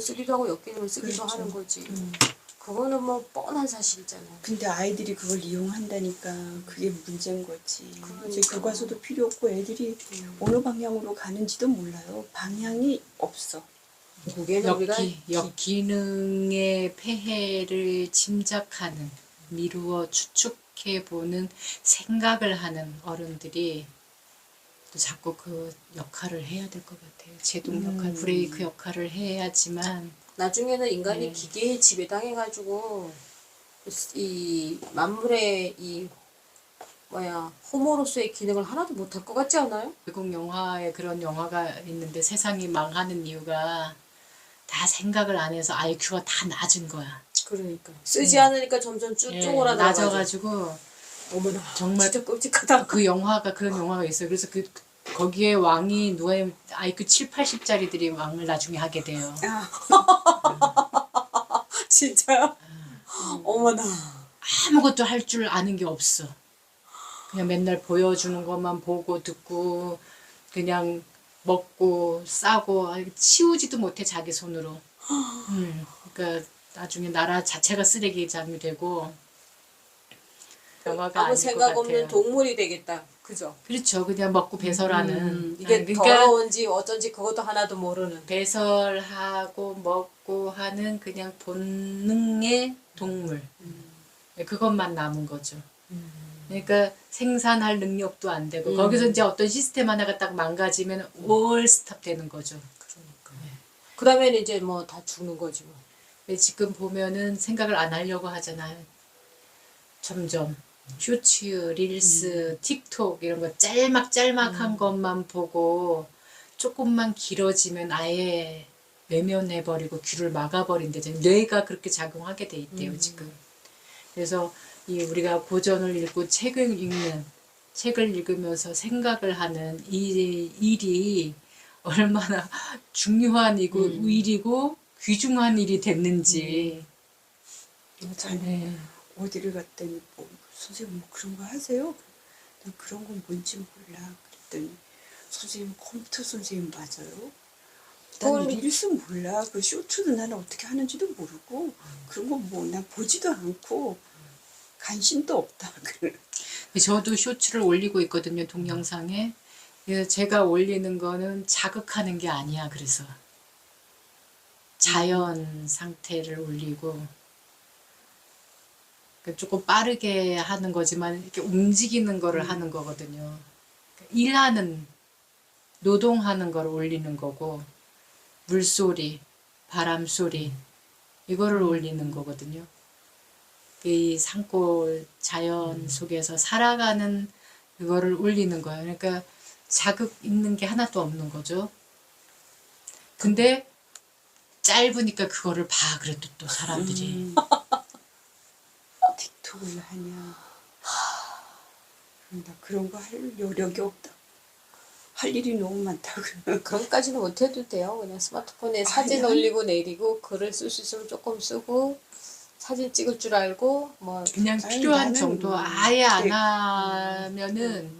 쓰기도 하고 엮이는 걸 쓰기도 그렇죠. 하는 거지. 그거는 뭐 뻔한 사실이잖아요. 근데 아이들이 그걸 이용한다니까 그게 문제인 거지. 그러니까. 이제 교과서도 필요 없고 애들이 어느 방향으로 가는지도 몰라요. 방향이 없어. 그게는 우리가 역기능의 폐해를 짐작하는, 미루어 추측해보는 생각을 하는 어른들이 또 자꾸 그 역할을 해야 될 것 같아요. 제동 역할, 브레이크 역할을 해야지만. 나중에는 인간이 네. 기계에 지배당해가지고 이 만물의 이 호모로서의 기능을 하나도 못할 것 같지 않아요? 외국 영화에 그런 영화가 있는데 세상이 망하는 이유가 다 생각을 안 해서 IQ가 다 낮은 거야. 그러니까 쓰지 않으니까 점점 쪼그라들어가지고. 낮아가지고 어머나 정말 진짜 끔찍하다. 그 영화가 그런 영화가 있어요. 그래서 거기에 왕이 누가 IQ 7, 80짜리들이 왕을 나중에 하게 돼요. 진짜요? 어머나. 아무것도 할 줄 아는 게 없어. 그냥 맨날 보여주는 것만 보고 듣고 그냥 먹고 싸고 치우지도 못해 자기 손으로. 그러니까 나중에 나라 자체가 쓰레기장이 되고 영화가 아무 아닐 생각 것 없는 같아요. 동물이 되겠다. 그죠? 그렇죠. 그냥 먹고 배설하는. 이게 그러니까 더러운지 어쩐지 그것도 하나도 모르는. 배설하고 먹고 하는 그냥 본능의 동물. 그것만 남은 거죠. 그러니까 생산할 능력도 안 되고 거기서 이제 어떤 시스템 하나가 딱 망가지면 올 스탑 되는 거죠. 그러니까. 그러면 이제 뭐 다 죽는 거지 뭐. 근데 지금 보면은 생각을 안 하려고 하잖아요. 점점 쇼츠, 릴스, 틱톡 이런 거 짤막짤막한 것만 보고 조금만 길어지면 아예 외면해버리고 귀를 막아버린대죠. 뇌가 그렇게 작용하게 돼 있대요 지금. 그래서 이 우리가 고전을 읽고 책을 읽으면서 생각을 하는 이 일이 얼마나 중요한 일이고 귀중한 일이 됐는지. 맞아요. 어디를 갔더니 뭐 선생님 뭐 그런 거 하세요? 난 그런 건 뭔지 몰라. 그랬더니 선생님 컴퓨터 선생님 맞아요? 난 릴스 몰라. 그 쇼츠도 나는 어떻게 하는지도 모르고 그런 거 뭐 난 보지도 않고 관심도 없다. 저도 쇼츠를 올리고 있거든요, 동영상에. 그래서 제가 올리는 거는 자극하는 게 아니야, 그래서. 자연 상태를 올리고. 조금 빠르게 하는 거지만, 이렇게 움직이는 거를 하는 거거든요. 일하는, 노동하는 걸 올리는 거고, 물소리, 바람소리, 이거를 올리는 거거든요. 이 산골 자연 속에서 살아가는 그거를 올리는 거예요. 그러니까 자극 있는 게 하나도 없는 거죠. 근데 짧으니까 그거를 봐 그래도 또 사람들이. 틱톡을 하냐. 나 그런 거 할 여력이 없다. 할 일이 너무 많다. 그런까지는 못해도 돼요. 그냥 스마트폰에 사진 올리고 내리고 글을 쓸 수 있으면 조금 쓰고 사진 찍을 줄 알고 뭐 그냥 필요한 나는 정도 아예 안 하면은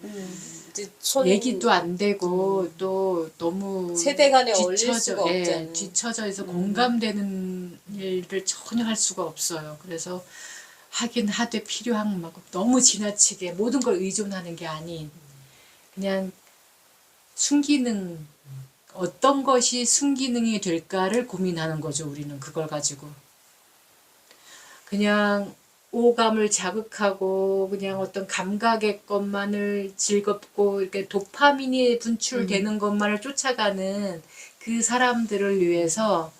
이제 얘기도 안 되고 또 너무 세대 간에 어울릴 수가 없잖아요. 뒤처져 있어 공감되는 일을 전혀 할 수가 없어요. 그래서 하긴 하되 필요한 만큼 너무 지나치게 모든 걸 의존하는 게 아닌 그냥 순기능 어떤 것이 순기능이 될까를 고민하는 거죠. 우리는 그걸 가지고 그냥 오감을 자극하고 그냥 어떤 감각의 것만을 즐겁고 이렇게 도파민이 분출되는 것만을 쫓아가는 그 사람들을 위해서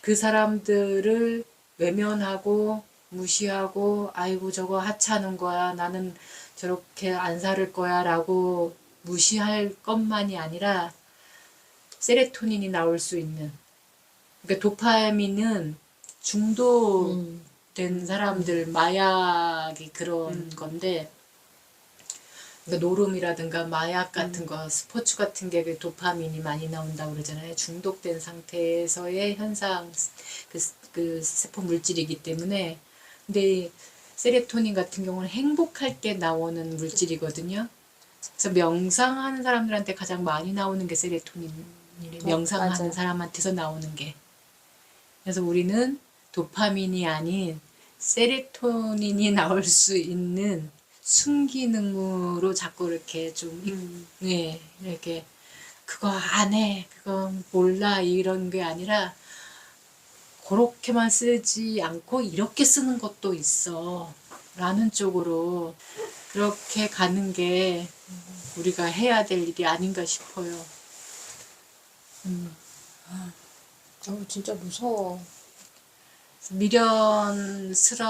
그 사람들을 외면하고 무시하고 아이고 저거 하찮은 거야 나는 저렇게 안 살을 거야 라고 무시할 것만이 아니라 세로토닌이 나올 수 있는 그러니까 도파민은 중독된 사람들 마약이 그런 건데 그러니까 노름이라든가 마약 같은 거 스포츠 같은 게 그 도파민이 많이 나온다고 그러잖아요. 중독된 상태에서의 현상 그 세포 물질이기 때문에 근데 세로토닌 같은 경우는 행복할 때 나오는 물질이거든요. 그래서 명상하는 사람들한테 가장 많이 나오는 게 세로토닌이래. 명상하는 맞아요. 사람한테서 나오는 게. 그래서 우리는 도파민이 아닌 세로토닌이 나올 수 있는 순기능으로 자꾸 이렇게 좀, 네, 이렇게 그거 안 해, 그거 몰라 이런 게 아니라 그렇게만 쓰지 않고 이렇게 쓰는 것도 있어 라는 쪽으로 그렇게 가는 게 우리가 해야 될 일이 아닌가 싶어요. 진짜 무서워. 미련스럽다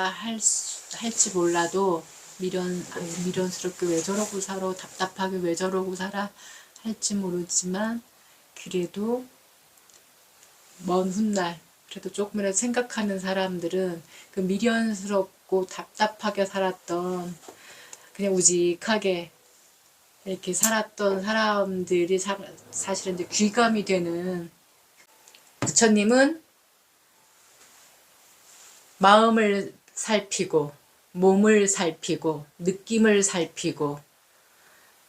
할지 몰라도 미련스럽게 왜 저러고 살아, 답답하게 왜 저러고 살아 할지 모르지만 그래도 먼 훗날 그래도 조금이라도 생각하는 사람들은 그 미련스럽고 답답하게 살았던 그냥 우직하게 이렇게 살았던 사람들이 사실은 이제 귀감이 되는 부처님은 마음을 살피고 몸을 살피고 느낌을 살피고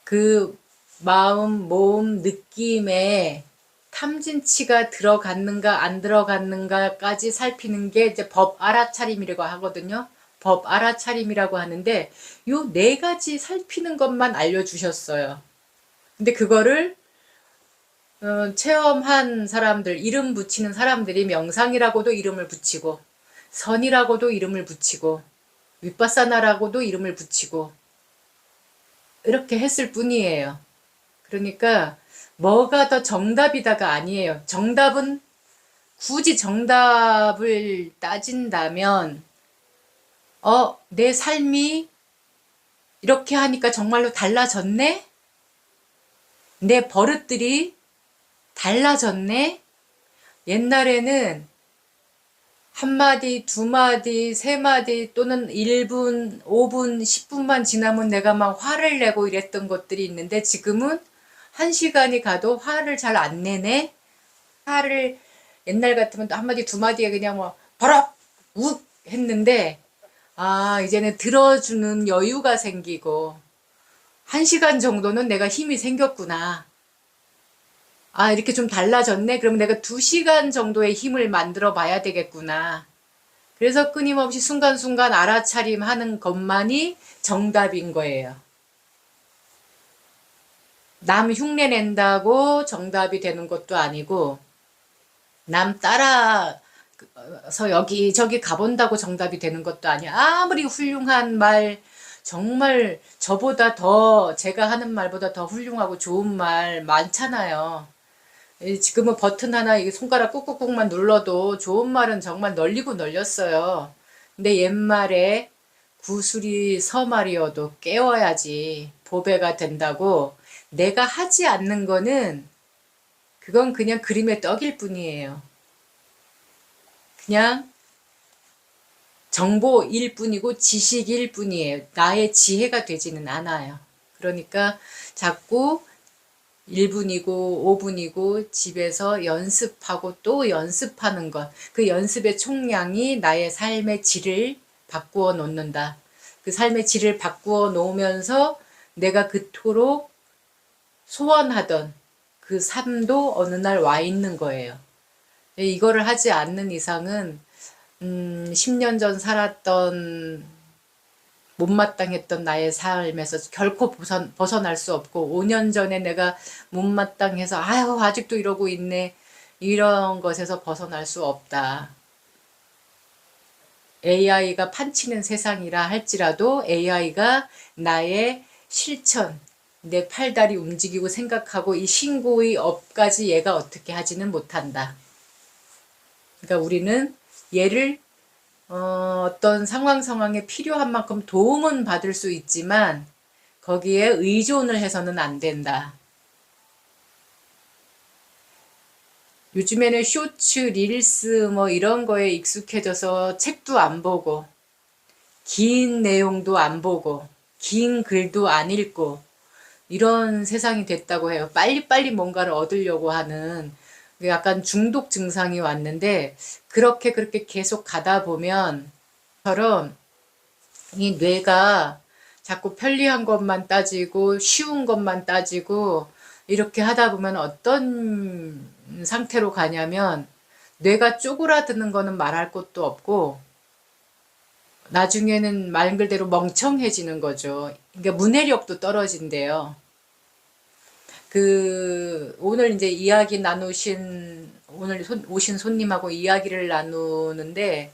그 마음, 몸, 느낌에 탐진치가 들어갔는가 안 들어갔는가까지 살피는 게 이제 법 알아차림이라고 하거든요. 법 알아차림이라고 하는데 요 네 가지 살피는 것만 알려주셨어요. 근데 그거를 체험한 사람들, 이름 붙이는 사람들이 명상이라고도 이름을 붙이고 선이라고도 이름을 붙이고 윗바사나라고도 이름을 붙이고 이렇게 했을 뿐이에요. 그러니까 뭐가 더 정답이다가 아니에요. 정답은 굳이 정답을 따진다면 내 삶이 이렇게 하니까 정말로 달라졌네? 내 버릇들이 달라졌네? 옛날에는 한마디, 두마디, 세마디 또는 1분, 5분, 10분만 지나면 내가 막 화를 내고 이랬던 것들이 있는데 지금은 1시간이 가도 화를 잘 안 내네? 화를 옛날 같으면 또 한마디, 두마디에 그냥 뭐 버럭! 욱! 했는데 이제는 들어주는 여유가 생기고 1시간 정도는 내가 힘이 생겼구나. 이렇게 좀 달라졌네? 그럼 내가 2시간 정도의 힘을 만들어 봐야 되겠구나. 그래서 끊임없이 순간순간 알아차림 하는 것만이 정답인 거예요. 남 흉내 낸다고 정답이 되는 것도 아니고, 남 따라서 여기저기 가본다고 정답이 되는 것도 아니야. 아무리 훌륭한 말, 정말 저보다 더, 제가 하는 말보다 더 훌륭하고 좋은 말 많잖아요. 지금은 버튼 하나 손가락 꾹꾹꾹만 눌러도 좋은 말은 정말 널리고 널렸어요. 근데 옛말에 구슬이 서말이어도 깨워야지 보배가 된다고 내가 하지 않는 거는 그건 그냥 그림의 떡일 뿐이에요. 그냥 정보일 뿐이고 지식일 뿐이에요. 나의 지혜가 되지는 않아요. 그러니까 자꾸 1분이고 5분이고 집에서 연습하고 또 연습하는 것. 그 연습의 총량이 나의 삶의 질을 바꾸어 놓는다. 그 삶의 질을 바꾸어 놓으면서 내가 그토록 소원하던 그 삶도 어느 날 와 있는 거예요. 이거를 하지 않는 이상은 10년 전 살았던 못마땅했던 나의 삶에서 결코 벗어날 수 없고 5년 전에 내가 못마땅해서 아직도 이러고 있네 이런 것에서 벗어날 수 없다. AI가 판치는 세상이라 할지라도 AI가 나의 실천, 내 팔다리 움직이고 생각하고 이 신고의 업까지 얘가 어떻게 하지는 못한다. 그러니까 우리는 얘를 어떤 상황에 필요한 만큼 도움은 받을 수 있지만 거기에 의존을 해서는 안 된다. 요즘에는 쇼츠, 릴스 뭐 이런 거에 익숙해져서 책도 안 보고 긴 내용도 안 보고 긴 글도 안 읽고 이런 세상이 됐다고 해요. 빨리빨리 뭔가를 얻으려고 하는 약간 중독 증상이 왔는데 그렇게 계속 가다 보면 이 뇌가 자꾸 편리한 것만 따지고 쉬운 것만 따지고 이렇게 하다 보면 어떤 상태로 가냐면 뇌가 쪼그라드는 거는 말할 것도 없고 나중에는 말 그대로 멍청해지는 거죠. 그러니까 문해력도 떨어진대요. 오늘 이제 이야기 나누신 오늘 오신 손님하고 이야기를 나누는데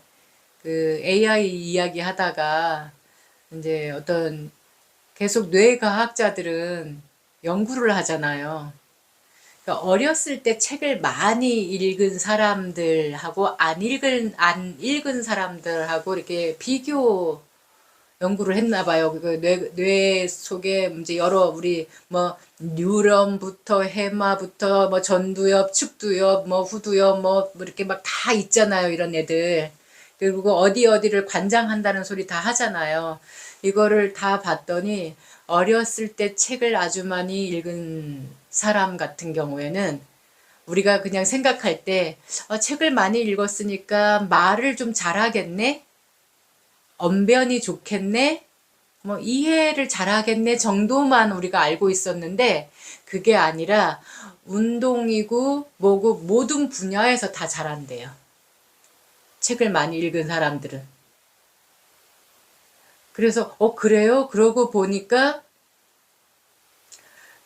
AI 이야기 하다가 이제 어떤 계속 뇌과학자들은 연구를 하잖아요. 그러니까 어렸을 때 책을 많이 읽은 사람들하고 안 읽은 사람들하고 이렇게 비교 연구를 했나 봐요. 뇌 속에 이제 여러 우리 뭐 뉴런부터 해마부터 뭐 전두엽, 측두엽, 뭐 후두엽 뭐 이렇게 막 다 있잖아요. 이런 애들. 그리고 어디를 관장한다는 소리 다 하잖아요. 이거를 다 봤더니 어렸을 때 책을 아주 많이 읽은 사람 같은 경우에는 우리가 그냥 생각할 때 책을 많이 읽었으니까 말을 좀 잘하겠네? 언변이 좋겠네? 뭐 이해를 잘하겠네 정도만 우리가 알고 있었는데 그게 아니라 운동이고 뭐고 모든 분야에서 다 잘한대요. 책을 많이 읽은 사람들은. 그래서 그래요? 그러고 보니까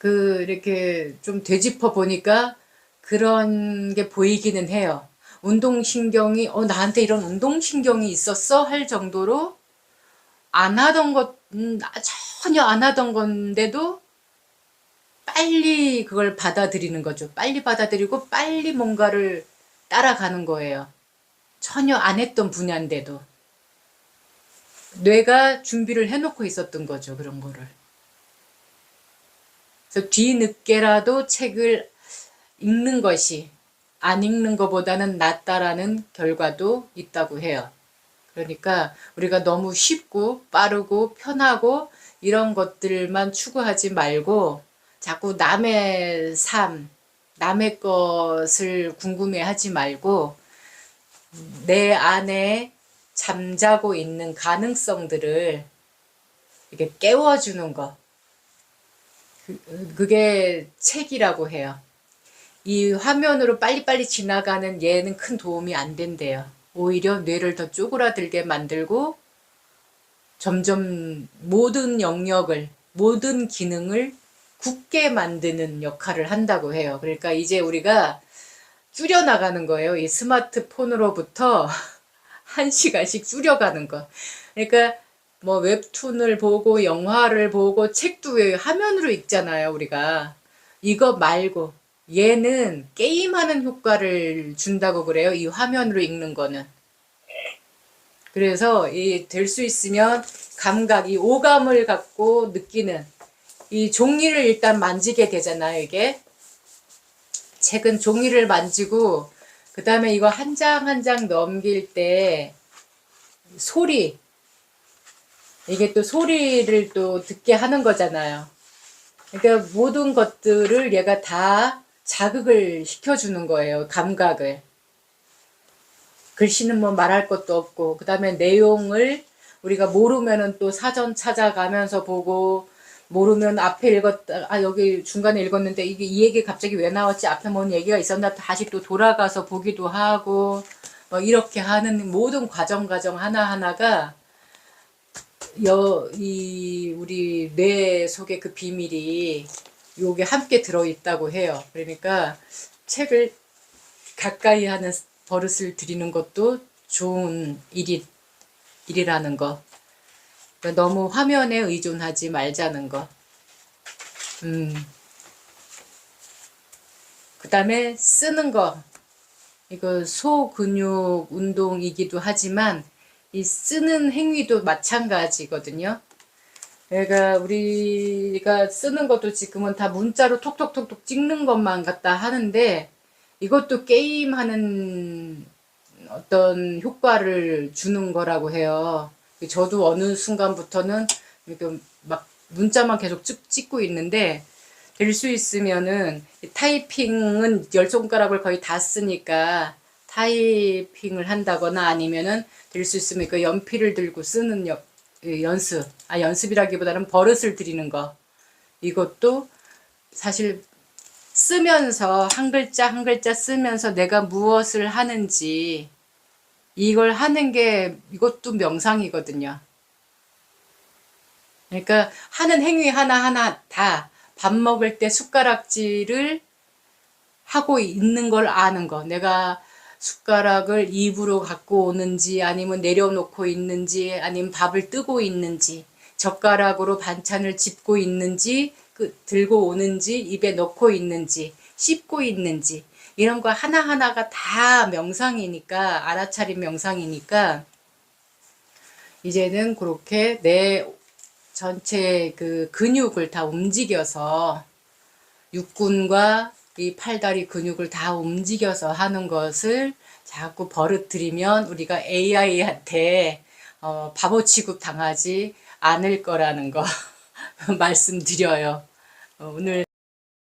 이렇게 좀 되짚어 보니까 그런 게 보이기는 해요. 운동신경이 나한테 이런 운동신경이 있었어? 할 정도로 안 하던 것 전혀 안 하던 건데도 빨리 그걸 받아들이는 거죠. 빨리 받아들이고 빨리 뭔가를 따라가는 거예요. 전혀 안 했던 분야인데도 뇌가 준비를 해놓고 있었던 거죠. 그런 거를. 그래서 뒤늦게라도 책을 읽는 것이 안 읽는 것보다는 낫다라는 결과도 있다고 해요. 그러니까 우리가 너무 쉽고 빠르고 편하고 이런 것들만 추구하지 말고 자꾸 남의 삶, 남의 것을 궁금해하지 말고 내 안에 잠자고 있는 가능성들을 이렇게 깨워주는 것. 그게 책이라고 해요. 이 화면으로 빨리빨리 지나가는 얘는 큰 도움이 안 된대요. 오히려 뇌를 더 쪼그라들게 만들고 점점 모든 영역을, 모든 기능을 굳게 만드는 역할을 한다고 해요. 그러니까 이제 우리가 줄여나가는 거예요. 이 스마트폰으로부터 1시간씩 줄여가는 거. 그러니까 뭐 웹툰을 보고 영화를 보고 책도 왜 화면으로 읽잖아요. 우리가. 이거 말고 얘는 게임하는 효과를 준다고 그래요. 이 화면으로 읽는 거는. 그래서 될 수 있으면 감각, 이 오감을 갖고 느끼는 이 종이를 일단 만지게 되잖아요. 이게 책은 종이를 만지고 그 다음에 이거 한 장 한 장 넘길 때 소리, 이게 또 소리를 또 듣게 하는 거잖아요. 그러니까 모든 것들을 얘가 다 자극을 시켜주는 거예요. 감각을. 글씨는 뭐 말할 것도 없고 그 다음에 내용을 우리가 모르면은 또 사전 찾아가면서 보고 모르면 앞에 읽었다 여기 중간에 읽었는데 이게 이 얘기 갑자기 왜 나왔지 앞에 뭔 얘기가 있었나 다시 또 돌아가서 보기도 하고 뭐 이렇게 하는 모든 과정 하나하나가 우리 뇌 속에 그 비밀이 요게 함께 들어있다고 해요. 그러니까 책을 가까이 하는 버릇을 들이는 것도 좋은 일이라는 거. 그러니까 너무 화면에 의존하지 말자는 거. 그 다음에 쓰는 거. 이거 소근육 운동이기도 하지만 이 쓰는 행위도 마찬가지거든요. 그러니까 우리가 쓰는 것도 지금은 다 문자로 톡톡톡톡 찍는 것만 갖다 하는데 이것도 게임하는 어떤 효과를 주는 거라고 해요. 저도 어느 순간부터는 막 문자만 계속 찍고 있는데 될 수 있으면은 타이핑은 10손가락을 거의 다 쓰니까 타이핑을 한다거나 아니면은 될 수 있으면 그 연필을 들고 쓰는 연습, 연습이라기보다는 버릇을 들이는 거. 이것도 사실 쓰면서 한 글자 한 글자 쓰면서 내가 무엇을 하는지 이걸 하는 게 이것도 명상이거든요. 그러니까 하는 행위 하나하나 다 밥 먹을 때 숟가락질을 하고 있는 걸 아는 거. 내가 숟가락을 입으로 갖고 오는지 아니면 내려놓고 있는지 아니면 밥을 뜨고 있는지 젓가락으로 반찬을 짚고 있는지 들고 오는지 입에 넣고 있는지 씹고 있는지 이런 거 하나하나가 다 명상이니까 알아차린 명상이니까 이제는 그렇게 내 전체 그 근육을 다 움직여서 육군과 이 팔다리 근육을 다 움직여서 하는 것을 자꾸 버릇들이면 우리가 AI한테 바보 취급 당하지 않을 거라는 거 말씀드려요. 오늘